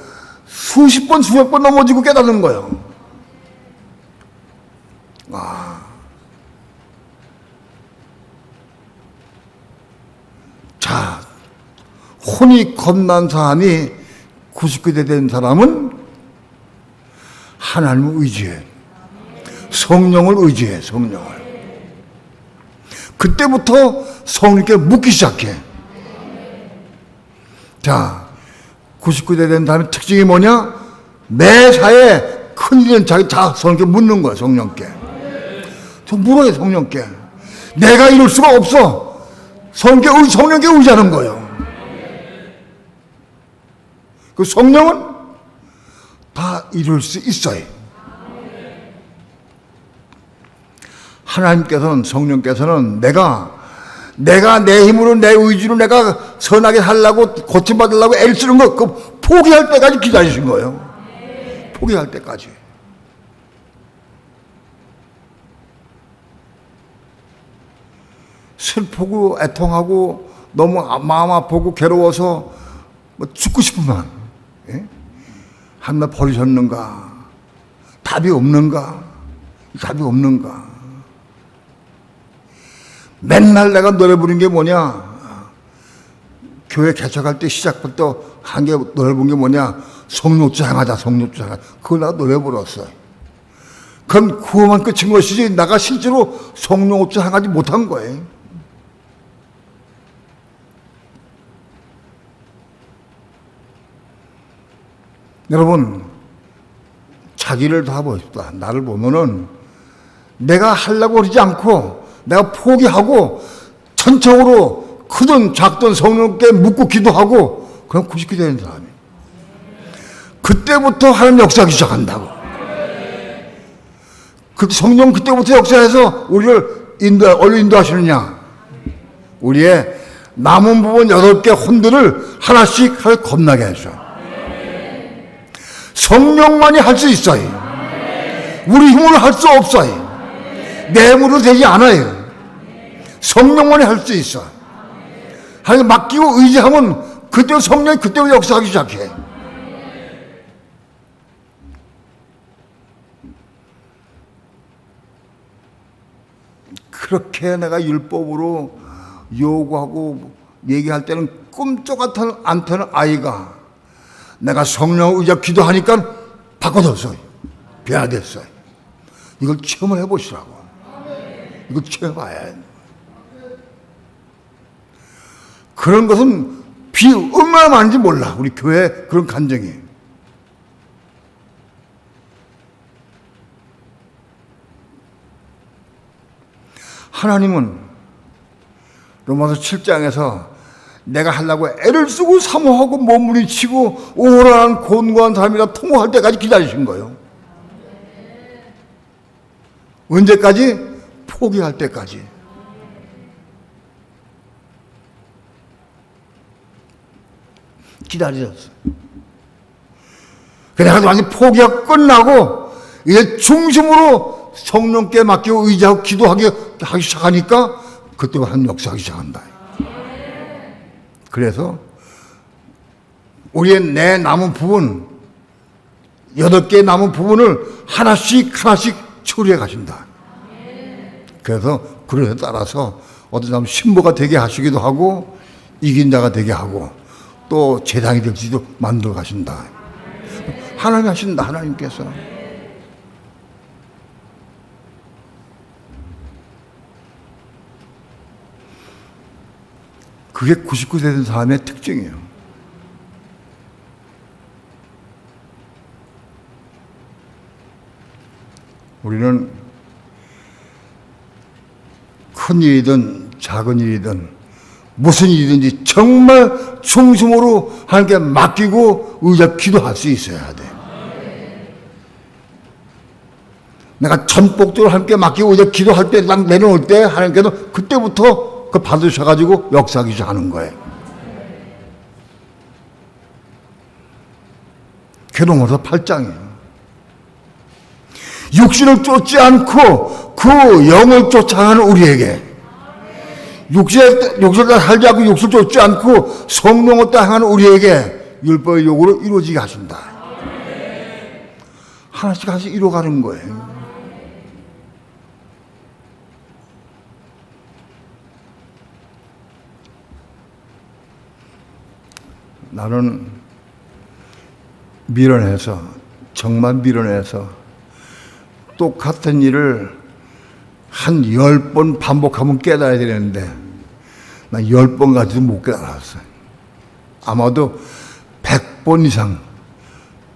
수십 번, 수백 번 넘어지고 깨닫는 거예요. 자, 혼이 겁난 사람이 99세 된 사람은 하나님을 의지해. 성령을 의지해, 성령을. 그때부터 성령께 묻기 시작해. 자, 99세 된 사람의 특징이 뭐냐? 매사에 큰일은 자기 성령께 묻는 거야, 성령께. 좀 물어요, 성령께. 내가 이룰 수가 없어. 성령께 의지하는 거예요. 그 성령은 다 이룰 수 있어요. 하나님께서는, 성령께서는 내가 내 힘으로, 내 의지로 내가 선하게 하려고, 고침받으려고 애를 쓰는 거, 그 포기할 때까지 기다리신 거예요. 포기할 때까지. 슬프고 애통하고 너무 마음 아프고 괴로워서 뭐 죽고 싶으면 예? 한낱 버리셨는가? 답이 없는가? 답이 없는가? 맨날 내가 노래 부른 게 뭐냐? 교회 개척할 때 시작부터 한 게 노래 부른 게 뭐냐? 성육주 행하자, 성육주 행하자. 그걸 내가 노래 불었어요. 그건 그거만 끝인 것이지 내가 실제로 성육주 행하지 못한 거예요. 여러분, 자기를 다 보십시다. 나를 보면은 내가 하려고 그러지 않고 내가 포기하고 천천으로 크든 작든 성령께 묻고 기도하고 그럼 99 되는 사람이에요. 그때부터 하나님 역사하기 시작한다고. 그 성령 그때부터 역사해서 우리를 어디로 인도하시느냐? 우리의 남은 부분 8개 혼들을 하나씩 겁나게 하셔. 성령만이 할 수 있어요. 우리 힘으로 할 수 없어요. 내 힘으로 되지 않아요. 성령만이 할 수 있어. 하나님 맡기고 의지하면 그때 성령이 그때부터 역사하기 시작해. 그렇게 내가 율법으로 요구하고 얘기할 때는 꿈쩍 않다는 아이가 내가 성령 의지하고 기도하니까 바꿔졌어요. 변화됐어요. 이걸 체험을 해보시라고. 이걸 체험해봐야 해. 그런 것은 얼마나 많은지 몰라. 우리 교회 그런 간증이. 하나님은 로마서 7장에서 내가 하려고 애를 쓰고 사모하고 몸부림치고 오호라는 곤고한 삶이라 통곡할 때까지 기다리신 거예요. 언제까지? 포기할 때까지. 기다리셨어요. 그래서 완전히 포기하고 끝나고 이제 중심으로 성령께 맡기고 의지하고 기도하기 시작하니까 그때 한 역사하기 시작한다. 그래서 우리의 내 남은 부분 8개 남은 부분을 하나씩 처리해 가신다. 그래서 그릇에 따라서 어떤 사람 신부가 되게 하시기도 하고 이긴 자가 되게 하고 또 제장이 될지도 만들어 가신다. 하나님이 하신다. 하나님께서. 그게 99세 된 사람의 특징이에요. 우리는 큰 일이든 작은 일이든 무슨 일이든지 정말 중심으로 하나님께 맡기고 의지하고 기도할 수 있어야 돼. 내가 전폭적으로 하나님께 맡기고 의지하고 기도할 때 딱 내려올 때 하나님께서 그때부터 그 받으셔가지고 역사하기 시작하는 거예요. 로마서 8장이에요. 육신을 쫓지 않고 그 영을 쫓아가는 우리에게 육신을 살지 않고 육신을 쫓지 않고 성령을 따라가는 우리에게 율법의 요구를 이루어지게 하신다. 하나씩 이루어가는 거예요. 나는 밀어내서 정말 밀어내서 똑같은 일을 한 10번 반복하면 깨달아야 되는데 난 10번 가지도 못 깨달았어요. 아마도 100번 이상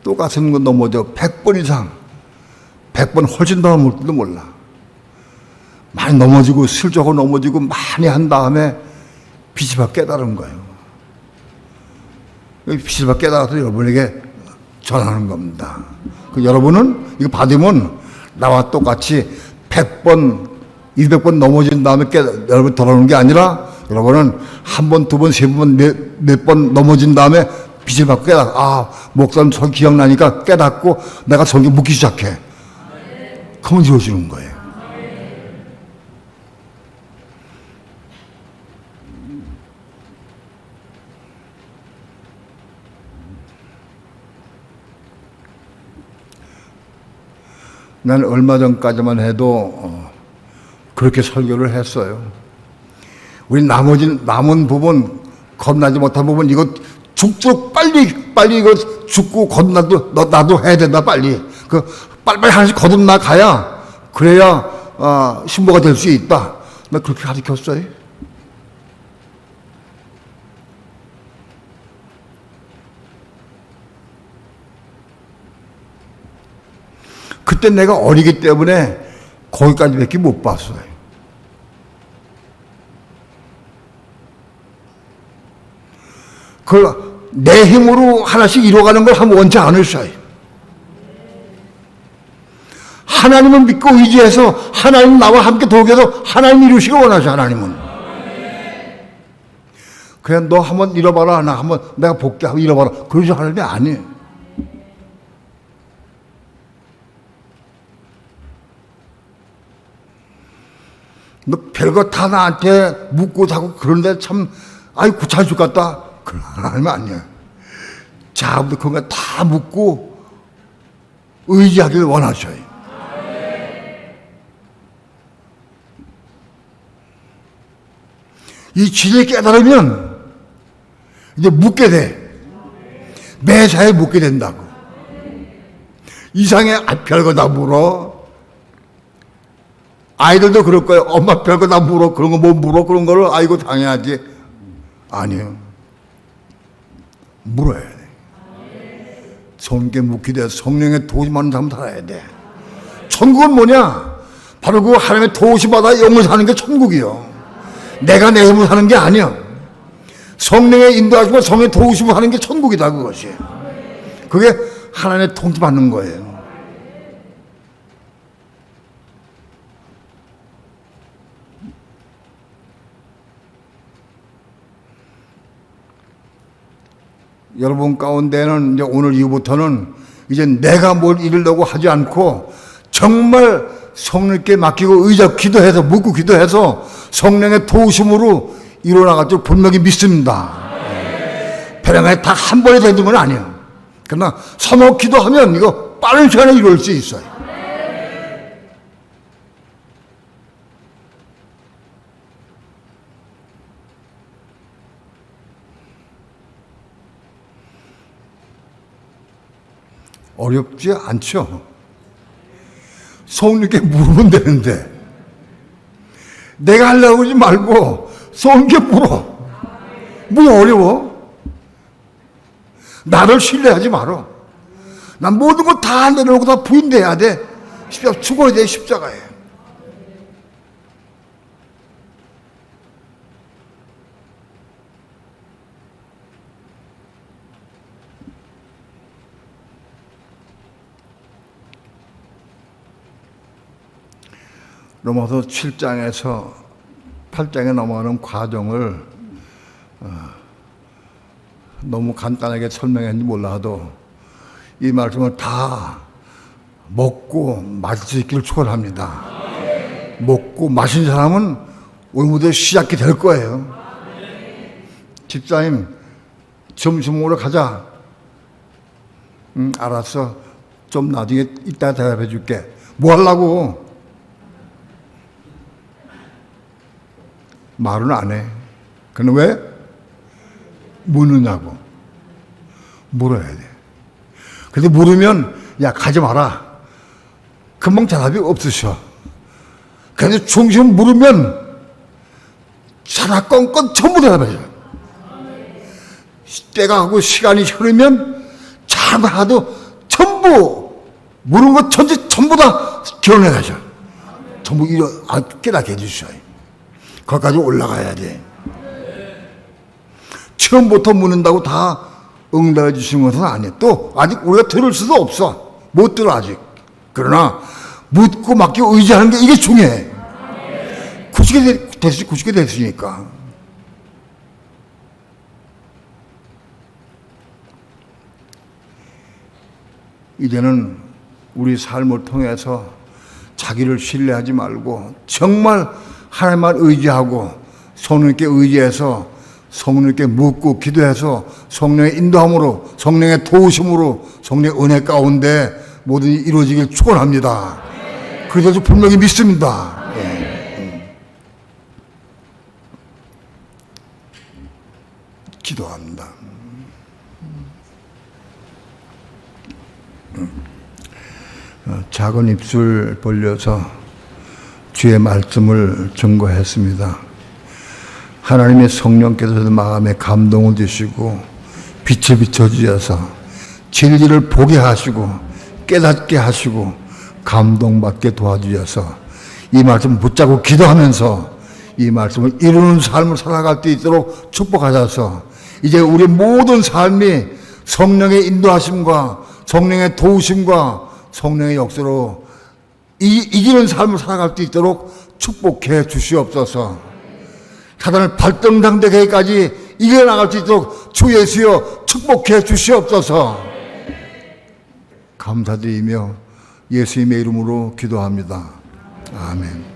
똑같은 거 넘어져 100번 이상 100번 훨씬 더 넘을지도 몰라. 많이 넘어지고 슬쩍 넘어지고 많이 한 다음에 빛이 막 깨달은 거예요. 빛을 받 깨달아서 여러분에게 전하는 겁니다. 여러분은 이거 받으면 나와 똑같이 100번, 200번 넘어진 다음에 여러분 돌아오는 게 아니라 여러분은 한 번, 두 번, 세 번, 몇 번 넘어진 다음에 빛을 받고 깨달아. 목사님 설 기억나니까 깨닫고 내가 성경 묻기 시작해. 그러면 이루어지는 거예요. 난 얼마 전까지만 해도 그렇게 설교를 했어요. 우리 남은 부분, 겁나지 못한 부분, 이거 죽도록 빨리 이거 죽고 나도 해야 된다, 빨리. 빨리 하나씩 거듭나 가야, 그래야, 신부가 될 수 있다. 나 그렇게 가르쳤어요. 그때 내가 어리기 때문에 거기까지밖에 못 봤어요. 내 힘으로 하나씩 이뤄가는 걸 한번 원치 않으셔요. 하나님을 믿고 의지해서 하나님 나와 함께 도우셔서 하나님 이루시길 원하셔. 하나님은 그냥 너 한번 잃어봐라, 나 한번 내가 볼게 하고 잃어봐라, 그러지 하나님이 아니에요. 너 별거 다 나한테 묻고 자고 그런데 참 귀찮을 것 같다, 그런 하나님은 아니에요. 자부터 그런 거 다 묻고 의지하길 원하셔요. 이 진리를 깨달으면 이제 묻게 돼. 매사에 묻게 된다고. 이상해. 별거 다 물어. 아이들도 그럴 거예요. 엄마 별거 다 물어. 그런 거 뭐 물어? 그런 거를 아이고 당해야지. 아니요. 물어야 돼. 성경에 묵게 돼. 성령의 도우심하는 사람 살아야 돼. 천국은 뭐냐? 바로 그 하나님의 도우심 받아 영을 사는 게 천국이요. 내가 내 힘으로 사는 게 아니야. 성령의 인도하시고 성령의 도우심을 하는 게 천국이다, 그것이. 그게 하나님의 통치받는 거예요. 여러분 가운데는 이제 오늘 이후부터는 이제 내가 뭘 이루려고 하지 않고 정말 성령께 맡기고 기도해서 묻고 기도해서 성령의 도우심으로 일어나갈 줄 분명히 믿습니다. 배령에 다 한 번에 되는 건 아니에요. 그러나 서너 기도하면 이거 빠른 시간에 이룰 수 있어요. 어렵지 않죠? 성령께 물으면 되는데 내가 하려고 하지 말고 성령께 물어. 뭐 어려워? 나를 신뢰하지 말어. 난 모든 거 다 내려놓고 다 부인돼야 돼. 십자가 죽어야 돼. 십자가에. 로마서 7장에서 8장에 넘어가는 과정을 너무 간단하게 설명했는지 몰라도 이 말씀을 다 먹고 마실 수 있기를 축원합니다. 먹고 마신 사람은 오늘부터 시작이 될 거예요. 집사님, 점심 먹으러 가자. 알았어. 좀 나중에 이따 대답해 줄게. 뭐 하려고? 말은 안 해. 근데 왜? 묻느냐고. 물어야 돼. 근데 물으면, 야, 가지 마라. 금방 대답이 없으셔. 그래서 중심 물으면, 사사건건 전부 대답해줘. 때가 가고 시간이 흐르면, 잘하도 전부, 물은 것 전부 다 결혼해가죠. 전부 깨닫게 해주셔요. 거기까지 올라가야 돼. 처음부터 묻는다고 다 응답해 주시는 것은 아니에요. 또 아직 우리가 들을 수도 없어. 못 들어 아직. 그러나 묻고 맡기고 의지하는 게 이게 중요해. 90개 됐으니까. 이제는 우리 삶을 통해서 자기를 신뢰하지 말고 정말 하나님만 의지하고 성령께 의지해서 성령께 묻고 기도해서 성령의 인도함으로 성령의 도우심으로 성령의 은혜 가운데 모든 일이 이루어지길 축원합니다. 그래서 분명히 믿습니다. 기도합니다. 작은 입술 벌려서 주의 말씀을 증거했습니다. 하나님의 성령께서 마음에 감동을 주시고 빛을 비춰주셔서 진리를 보게 하시고 깨닫게 하시고 감동받게 도와주셔서 이 말씀을 붙잡고 기도하면서 이 말씀을 이루는 삶을 살아갈 수 있도록 축복하셔서 이제 우리 모든 삶이 성령의 인도하심과 성령의 도우심과 성령의 역사로 이기는 삶을 살아갈 수 있도록 축복해 주시옵소서. 사단을 발등상대까지 이겨나갈 수 있도록 주 예수여 축복해 주시옵소서. 감사드리며 예수님의 이름으로 기도합니다. 아멘.